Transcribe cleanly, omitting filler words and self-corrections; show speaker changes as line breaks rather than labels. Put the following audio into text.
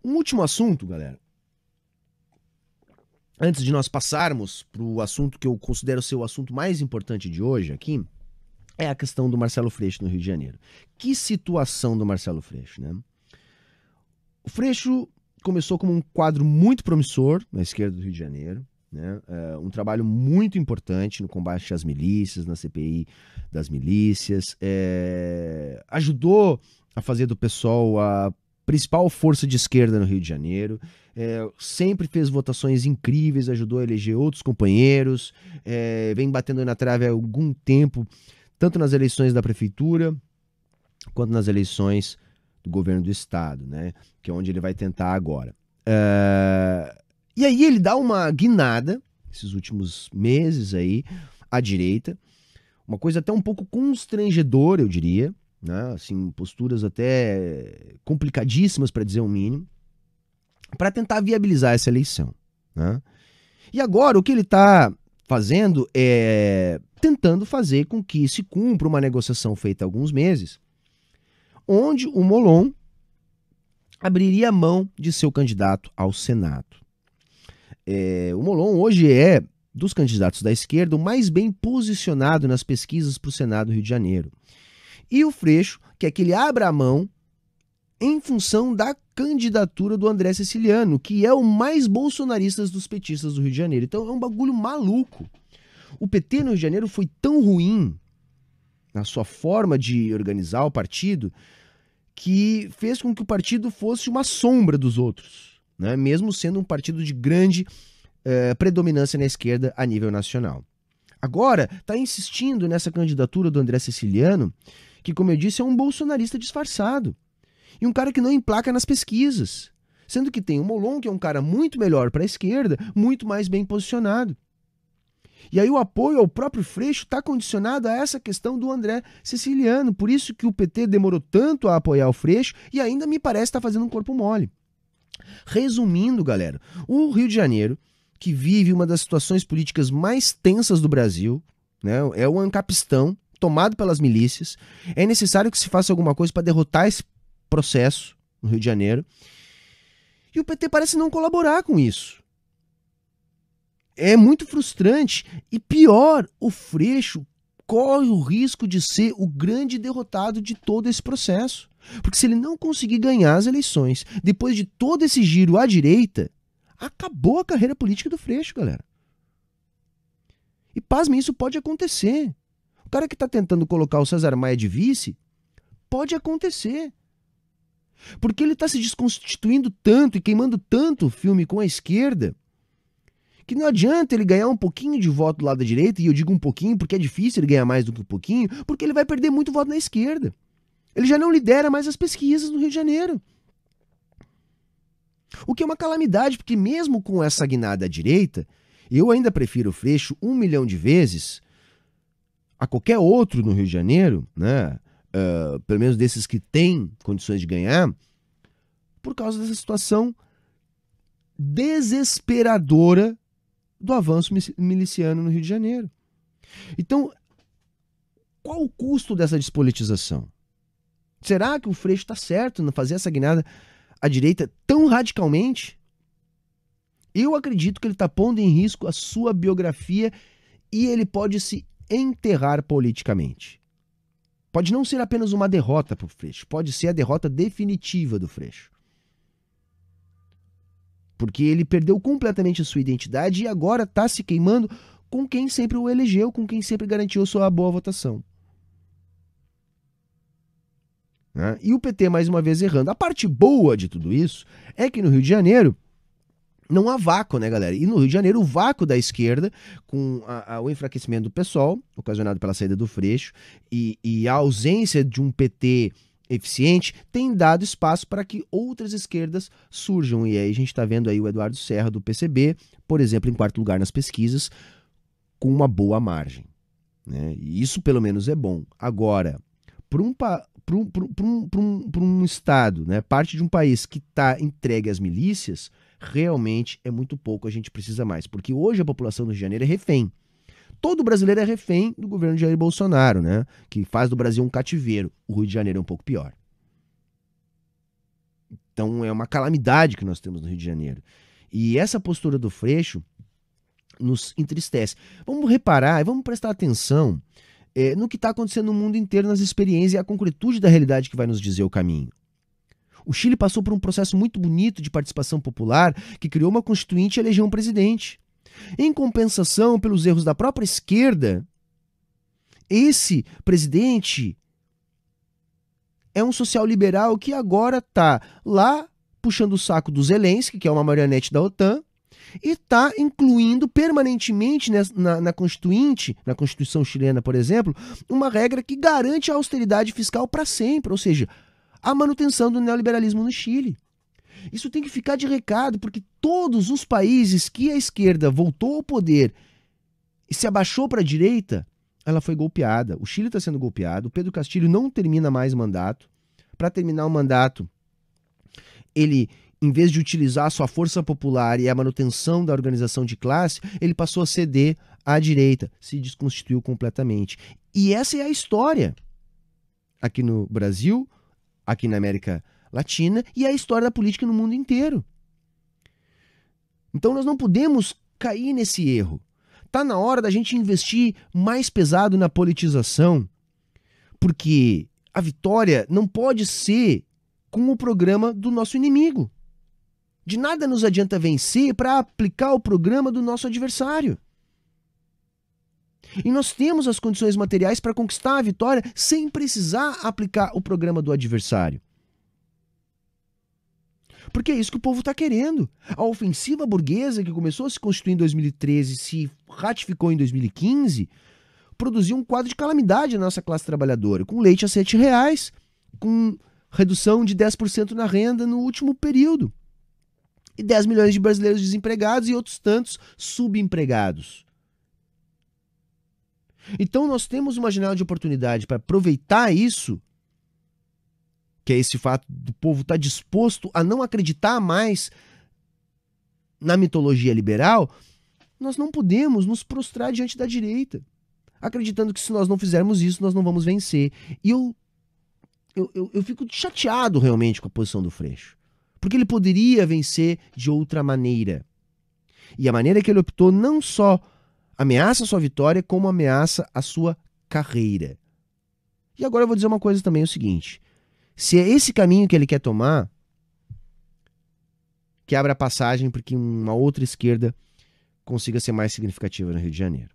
Um último assunto, galera. Antes de nós passarmos para o assunto que eu considero ser o assunto mais importante de hoje aqui, é a questão do Marcelo Freixo no Rio de Janeiro. Que situação do Marcelo Freixo, né? O Freixo começou como um quadro muito promissor na esquerda do Rio de Janeiro, né? Um trabalho muito importante no combate às milícias, na CPI das milícias, ajudou a fazer do PSOL a principal força de esquerda no Rio de Janeiro, sempre fez votações incríveis, ajudou a eleger outros companheiros, vem batendo na trave há algum tempo, tanto nas eleições da prefeitura, quanto nas eleições do governo do estado, né? Que é onde ele vai tentar agora. E aí ele dá uma guinada, esses últimos meses aí, à direita, uma coisa até um pouco constrangedora, eu diria, né? Assim, posturas até complicadíssimas, para dizer o mínimo, para tentar viabilizar essa eleição, né? E agora o que ele está fazendo é tentando fazer com que se cumpra uma negociação feita há alguns meses, onde o Molon abriria a mão de seu candidato ao Senado. O Molon hoje é, dos candidatos da esquerda, o mais bem posicionado nas pesquisas para o Senado do Rio de Janeiro. E o Freixo quer que ele abra a mão em função da candidatura do André Siciliano, que é o mais bolsonarista dos petistas do Rio de Janeiro. Então é um bagulho maluco. O PT no Rio de Janeiro foi tão ruim na sua forma de organizar o partido que fez com que o partido fosse uma sombra dos outros, né? Mesmo sendo um partido de grande predominância na esquerda a nível nacional. Agora está insistindo nessa candidatura do André Siciliano, que, como eu disse, é um bolsonarista disfarçado. E um cara que não emplaca nas pesquisas. Sendo que tem o Molon, que é um cara muito melhor para a esquerda, muito mais bem posicionado. E aí o apoio ao próprio Freixo está condicionado a essa questão do André Siciliano. Por isso que o PT demorou tanto a apoiar o Freixo e ainda me parece estar fazendo um corpo mole. Resumindo, galera, o Rio de Janeiro, que vive uma das situações políticas mais tensas do Brasil, né, é o ancapistão tomado pelas milícias. É necessário que se faça alguma coisa para derrotar esse processo no Rio de Janeiro. E o PT parece não colaborar com isso. É muito frustrante. E pior, o Freixo corre o risco de ser o grande derrotado de todo esse processo. Porque se ele não conseguir ganhar as eleições, depois de todo esse giro à direita, acabou a carreira política do Freixo, galera. E pasmem, isso pode acontecer. O cara que está tentando colocar o César Maia de vice, pode acontecer. Porque ele está se desconstituindo tanto e queimando tanto o filme com a esquerda, que não adianta ele ganhar um pouquinho de voto do lado da direita, e eu digo um pouquinho porque é difícil ele ganhar mais do que um pouquinho, porque ele vai perder muito voto na esquerda. Ele já não lidera mais as pesquisas no Rio de Janeiro. O que é uma calamidade, porque mesmo com essa guinada à direita, eu ainda prefiro o Freixo 1 milhão de vezes a qualquer outro no Rio de Janeiro, né? Pelo menos desses que têm condições de ganhar, por causa dessa situação desesperadora do avanço miliciano no Rio de Janeiro. Então, qual o custo dessa despolitização? Será que o Freixo está certo em fazer essa guinada à direita tão radicalmente? Eu acredito que ele está pondo em risco a sua biografia e ele pode se enterrar politicamente. Pode não ser apenas uma derrota para o Freixo, pode ser a derrota definitiva do Freixo. Porque ele perdeu completamente a sua identidade e agora está se queimando com quem sempre o elegeu, com quem sempre garantiu sua boa votação. E o PT, mais uma vez, errando. A parte boa de tudo isso é que no Rio de Janeiro não há vácuo, né, galera? E no Rio de Janeiro, o vácuo da esquerda, com o enfraquecimento do PSOL, ocasionado pela saída do Freixo, e a ausência de um PT eficiente, tem dado espaço para que outras esquerdas surjam. E aí a gente está vendo aí o Eduardo Serra, do PCB, por exemplo, em quarto lugar nas pesquisas, com uma boa margem, né? E isso, pelo menos, é bom. Agora, para um estado, né, parte de um país que está entregue às milícias, realmente é muito pouco, a gente precisa mais. Porque hoje a população do Rio de Janeiro é refém. Todo brasileiro é refém do governo de Jair Bolsonaro, né, que faz do Brasil um cativeiro. O Rio de Janeiro é um pouco pior. Então é uma calamidade que nós temos no Rio de Janeiro. E essa postura do Freixo nos entristece. Vamos reparar e vamos prestar atenção no que está acontecendo no mundo inteiro, nas experiências e a concretude da realidade que vai nos dizer o caminho. O Chile passou por um processo muito bonito de participação popular que criou uma constituinte e elegeu um presidente. Em compensação pelos erros da própria esquerda, esse presidente é um social-liberal que agora está lá puxando o saco do Zelensky, que é uma marionete da OTAN, e está incluindo permanentemente na Constituinte, na Constituição chilena, por exemplo, uma regra que garante a austeridade fiscal para sempre, ou seja, a manutenção do neoliberalismo no Chile. Isso tem que ficar de recado, porque todos os países que a esquerda voltou ao poder e se abaixou para a direita, ela foi golpeada. O Chile está sendo golpeado, o Pedro Castilho não termina mais mandato. Para terminar o mandato, ele, em vez de utilizar a sua força popular e a manutenção da organização de classe, ele passou a ceder à direita, se desconstituiu completamente. E essa é a história aqui no Brasil, aqui na América Latina, e a história da política no mundo inteiro. Então nós não podemos cair nesse erro. Está na hora da gente investir mais pesado na politização, porque a vitória não pode ser com o programa do nosso inimigo. De nada nos adianta vencer para aplicar o programa do nosso adversário. E nós temos as condições materiais para conquistar a vitória sem precisar aplicar o programa do adversário. Porque é isso que o povo está querendo. A ofensiva burguesa que começou a se constituir em 2013 e se ratificou em 2015 produziu um quadro de calamidade na nossa classe trabalhadora, com leite a R$7, com redução de 10% na renda no último período. E 10 milhões de brasileiros desempregados e outros tantos subempregados. Então nós temos uma janela de oportunidade para aproveitar isso, que é esse fato do povo estar disposto a não acreditar mais na mitologia liberal. Nós não podemos nos prostrar diante da direita, acreditando que se nós não fizermos isso, nós não vamos vencer. E eu fico chateado realmente com a posição do Freixo, porque ele poderia vencer de outra maneira. E a maneira que ele optou não só ameaça a sua vitória, como ameaça a sua carreira. E agora eu vou dizer uma coisa também, é o seguinte: se é esse caminho que ele quer tomar, que abra passagem para que uma outra esquerda consiga ser mais significativa no Rio de Janeiro.